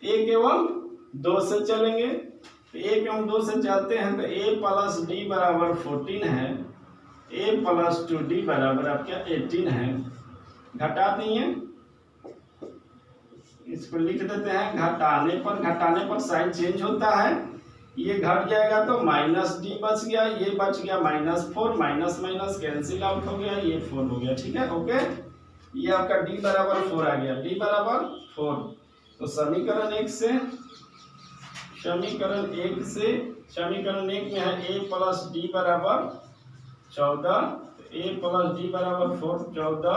1 एवं 2 से चलेंगे, तो 1 एवं 2 से चलते हैं तो A प्लस D बराबर 14 है, A प्लस 2D बराबर आपका 18 है। घटा दिए, इसको लिख देते हैं, घटाने पर साइन चेंज होता है, ये घट जाएगा तो माइनस D बच गया, ये बच गया -4, माइनस माइनस कैंसिल आउट हो गया, ये 4 हो गया, ठीक है, ओके। ये आपका D बराबर 4 आ गया, D बराबर 4। तो समीकरण 1 में है A प्लस D बराबर 14, A प्लस D बराबर 4 14,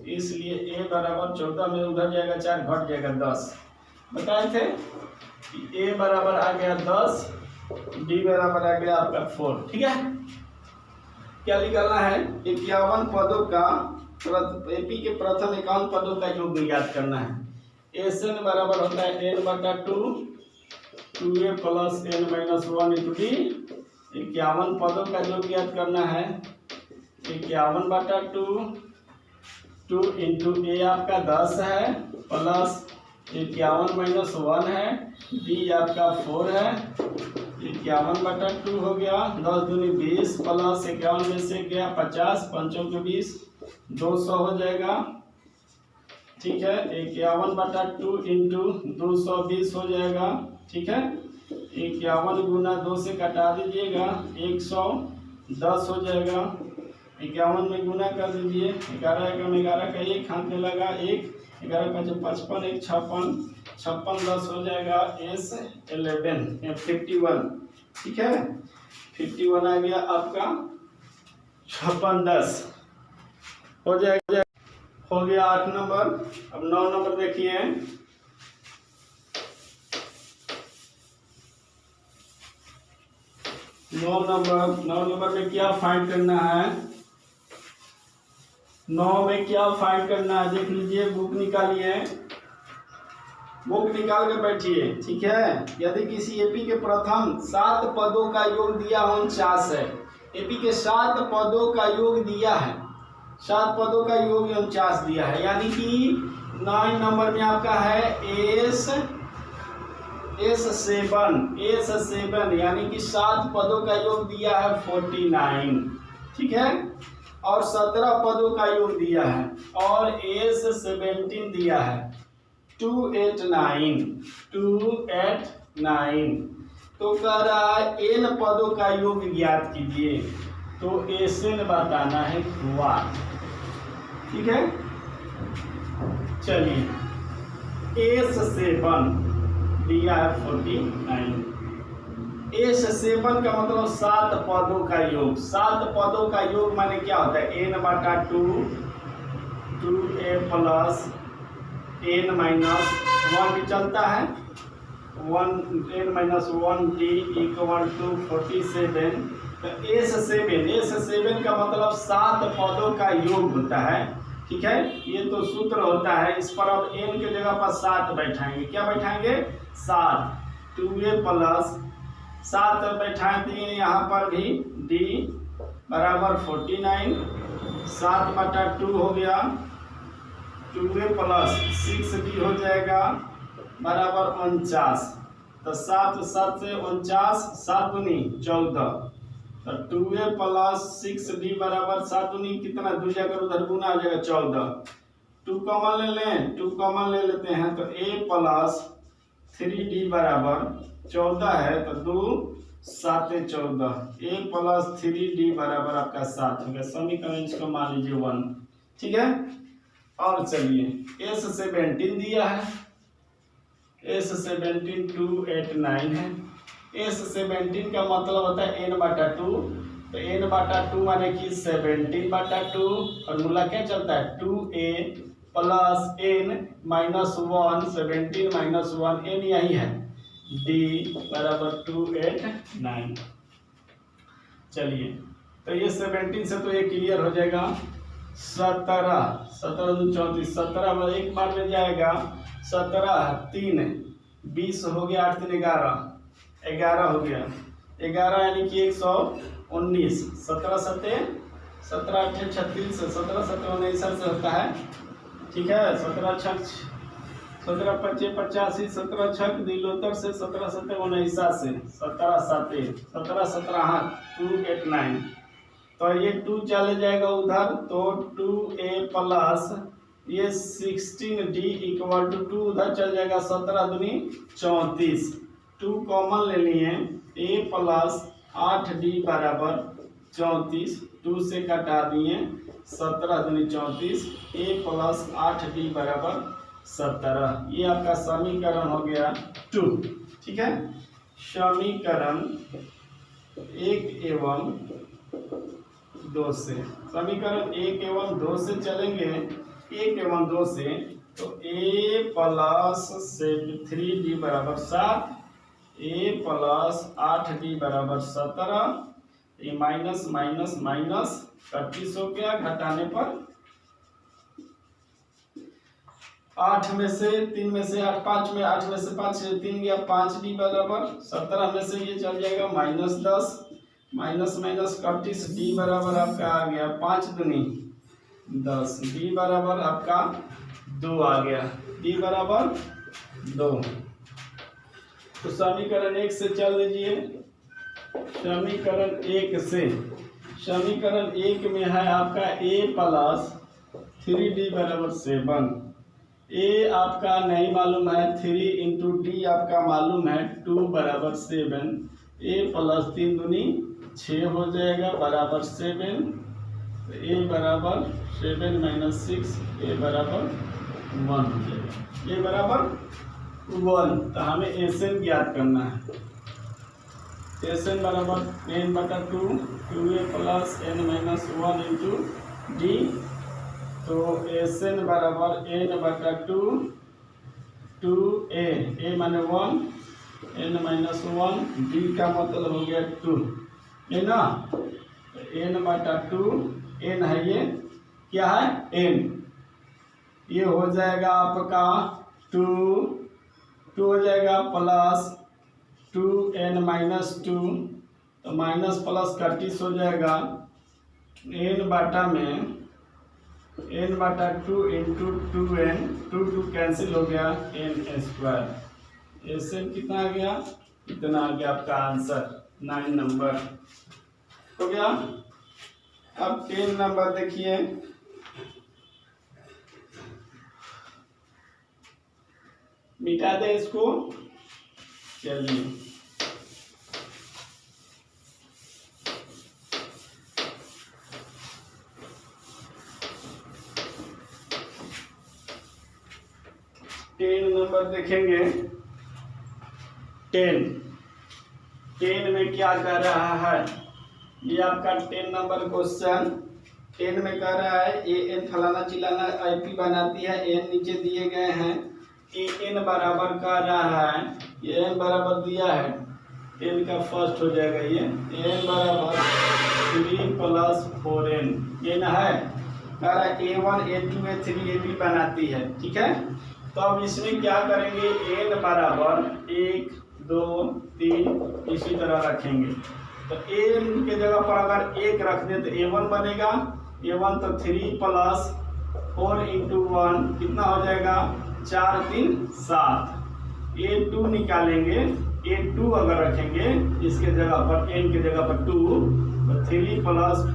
इसलिए A बराबर 14 में उधर जाएगा 4, घट जाएगा 10। बताए थे कि A बराबर आ गया 10, D बराबर आ गया आपका 4, ठीक है। क्या निकालना है, 51 पदों का, एपी के प्रथम 51 पदों का योग ज्ञात करना है। SN बराबर होता है n बटा 2, 2a plus n minus 1 into D। 51 पदों का योग ज्ञात करना है, 51 बटा 2 इंटू a आपका 10 है, प्लस 51 माइनस 1 है, D आपका 4 है, 51 बटा 2 हो गया, 10 दूनी 20 प्लस 51 में से गया 50, 5 के 20, 200 हो जाएगा, ठीक है। 51 बटा 2 इंटू 220 हो जाएगा, ठीक है। 51 गुना 2 से कटा दीजिएगा, 110 हो जाएगा। 51 में गुना कर दीजिए, 11 एकम 11 का 1 हाथ में लगा, 1 11 5 55, 1 56 10 हो जाएगा, S 11 51, ठीक है। 51 आ गया आपका 56 10 हो जाएगा, हो गया 8 नंबर। अब 9 नंबर देखिए, 9 नंबर में क्या फाइंड करना है, 9 में क्या फाइंड करना है, देख लीजिए, बुक निकालिए, बुक निकाल के बैठिए, ठीक है। यदि किसी एपी के प्रथम 7 पदों का योग दिया 49 है, एपी के 7 पदों का योग दिया है, 7 पदों का योग 49 दिया है, यानी कि 9 नंबर में आपका है S7 यानी कि 7 पदों का योग दिया है 49, ठीक है, और 17 पदों का योग दिया है, और S17 दिया है 289, तो कह रहा है n पदों का योग ज्ञात कीजिए, तो SN बताना है हुआ, ठीक है। चलिए, S7 दिया है 49, S7 का मतलब 7 पदों का योग, 7 पदों का योग माने क्या होता है, n बटा 2, 2a प्लस n माइनस 1 भी चलता है, n minus 1 d equal to 47, तो S7 का मतलब 7 पदों का योग होता है। ठीक है, ये तो सूत्र होता है। इस पर अब n के जगह पर 7 बैठाएंगे। क्या बैठाएंगे? 7। 2a प्लस 7 बैठा दिए यहाँ पर भी d बराबर 49, 7/2 हो गया। 2a प्लस 6d हो जाएगा बराबर 49। तो 7 7 से 49, 7 दूनी 14। तो 2a प्लस 6d बराबर 7 दूनी कितना, 2 जाकर उधर गुना आ जाएगा 14। 2 कॉमन ले लें, 2 कॉमन ले लेते हैं तो a प्लस 3d बराबर 14 है। तो 2 7 14, a प्लस 3d बराबर आपका 7 हो गया। समीकरण इसको मान लीजिए 1। ठीक है, और चलिए S17 दिया है। S17 289 है। S17 का मतलब होता है n/2। तो n/2 माने कि 17/2। फॉर्मूला क्या चलता है? 2a plus n minus 1, 17 minus 1, n यही है, d बराबर 289। चलिए, तो ये 17 से तो ये क्लियर हो जाएगा। 17 17 34, 17 में एक बार में जाएगा। 17 3 20 हो गया, 8 3 11, 11 हो गया। 11 यानी कि 119। 17 7 17 8 36, 17 7 19 से होता है। ठीक है, 17 6 17 5 85, 17 6 दिलोतर से, 17 7 19 से, 17 7 17 17 289। तो ये 2 चले जाएगा उधर, तो 2a प्लस ये 16d इक्वल टू 2 उधर चल जाएगा, 17 दूनी 34। 2 कॉमन ले लिए, a प्लस 8d बराबर 34। 2 से कटा दिए, 17 दूनी 34, a प्लस 8d बराबर 17। ये आपका समीकरण हो गया 2। ठीक है, समीकरण 1 एवं 2 से, समीकरण 1 एवं 2 से चलेंगे। 1 एवं 2 से तो a प्लस 3d बराबर 7, a प्लस 8d बराबर 17। ये माइनस माइनस माइनस 25 हो गया, घटाने पर 8 में से 3 में से 8, 5 में 8 में से 5 3 गया, 5d बराबर 17 में से ये चल जाएगा -10, माइनस माइनस 31, d बराबर आपका आ गया 5 दूनी 10, d बराबर आपका 2 आ गया, d बराबर 2। तो समीकरण 1 से चल दीजिए। समीकरण 1 से, समीकरण 1 में है आपका a प्लस 3d बराबर 7। a आपका नहीं मालूम है, 3 इंटू d आपका मालूम है, 2 बराबर 7। a प्लस 3 दूनी 6 हो जाएगा बराबर 7। a बराबर 7 माइनस 6, a बराबर 1 हो जाएगा। a बराबर 1। तो हमें एसएन ज्ञात करना है। एसएन बराबर n/2, 2a plus n minus 1 into d. तो एसएन बराबर n/2, 2a, a माने 1, n माइनस 1, d का मतलब हो गया 2, है ना। n/2, n है ये, क्या है n, ये हो जाएगा आपका 2 हो जाएगा प्लस 2n माइनस 2, तो माइनस प्लस 31 हो जाएगा। n बाटा में n/2 इंटू 2n, 2 कैंसिल हो गया, n²। एसएन कितना आ गया? इतना आ गया आपका आंसर, 9 नंबर हो गया। अब 10 नंबर देखिए। मिटा दे इसको, चलिए। टेन नंबर देखेंगे। 10 में क्या कर रहा है? ये आपका 10 नंबर क्वेश्चन। 10 में कह रहा है ए एन फलाना चिलाना आईपी बनाती है, एन नीचे दिए गए हैं। ए एन बराबर कर रहा है, ये एन बराबर दिया है एन का फर्स्ट हो जाएगा ये एन बराबर 3 + 4n एन है कह रहा है A1 A2 A3 AB बनाती है। ठीक है, तो अब इसमें क्या करेंगे एन बराबर 1 2 3 इसी तरह रखेंगे। तो एन के जगह पर अगर 1 रख दें तो A1 बनेगा। A1 तो 3 + 4 × 1 कितना हो जाएगा 4 3 7। A2 निकालेंगे, A2 अगर रखेंगे इसके जगह पर n के जगह पर 2 तो 3 +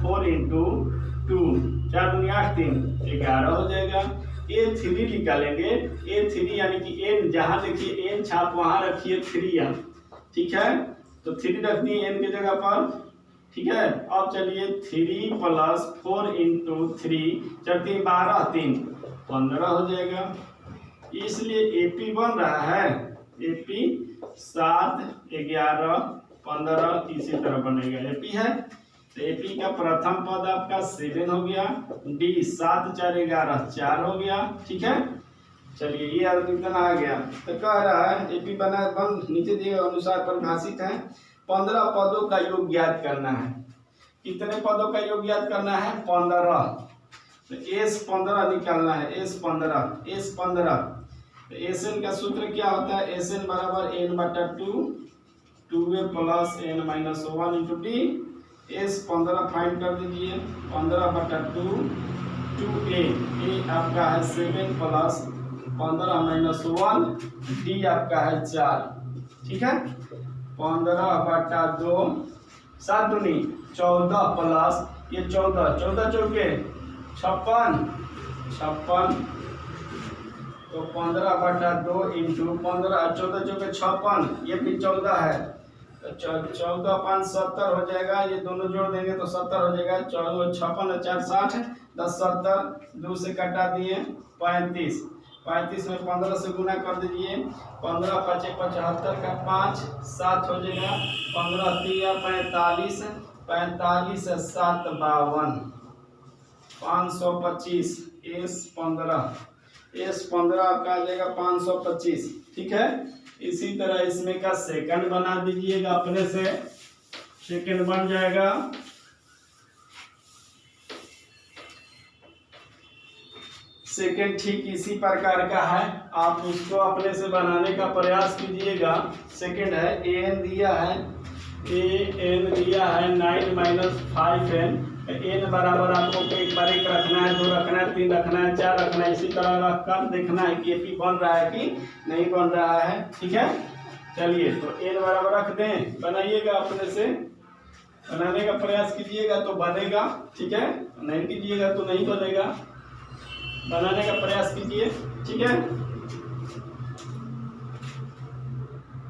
4 × 2 4 दूनी 8 3 11 हो जाएगा। A3 निकालेंगे, A3 यानी कि n जहाँ देखिए n छाप वहाँ रखिए 3n। ठीक है, तो 3 रख दिए n के जगह पर। ठीक है, अब चलिए 3 + 4 × 3 चलती 12 3 15 हो जाएगा। इसलिए AP बन रहा है AP 7 11 15 इसी तरह बनेगा AP है। तो AP का प्रथम पद आपका 7 हो गया। D 7 4 11 4 हो गया। ठीक है, चलिए ये कितना आ गया तो कह रहा है AP बन नीचे दिए अनुसार परिभाषित है 15 पदों का योग ज्ञात करना है। कितने पदों का योग ज्ञात करना है 15। तो S15 निकालना है S15 तो Sn का सूत्र क्या होता है Sn बराबर n/2 2a + n - 1 × d। S15 find कर दीजिए 15/2 2a a आपका है 7 + 15 - 1 d आपका है 4। ठीक है, 15/2 7 दूनी 14 प्लस ये 14 चौके 56 तो 15/2 × 15 14 चौके 56 ये भी 14 है तो 14 5 70 हो जाएगा। ये दोनों जोड़ देंगे तो 70 हो जाएगा। 56 4 60 10 70 2 से कटा दिए 35 में 15 से गुना कर दीजिए 15 5 75 का 5 7 हो जाएगा। 15 3 45 7 52 525 S15 आपका आ जाएगा 525। ठीक है, इसी तरह इसमें का सेकंड बना दीजिएगा अपने से। सेकंड बन जाएगा सेकंड ठीक इसी प्रकार का है, आप उसको अपने से बनाने का प्रयास कीजिएगा। सेकंड है an दिया है 9 - 5n n बराबर आपको एक बार 1 रखना है 2 रखना है 3 रखना है 4 रखना है। इसी तरह रखकर देखना है कि AP बन रहा है कि नहीं बन रहा है। ठीक है, चलिए तो n बराबर रख दें, बनाइएगा अपने से, बनाने का प्रयास कीजिएगा तो बनेगा। ठीक है, नहीं कीजिएगा तो नहीं बनेगा, बनाने का प्रयास कीजिए। ठीक है।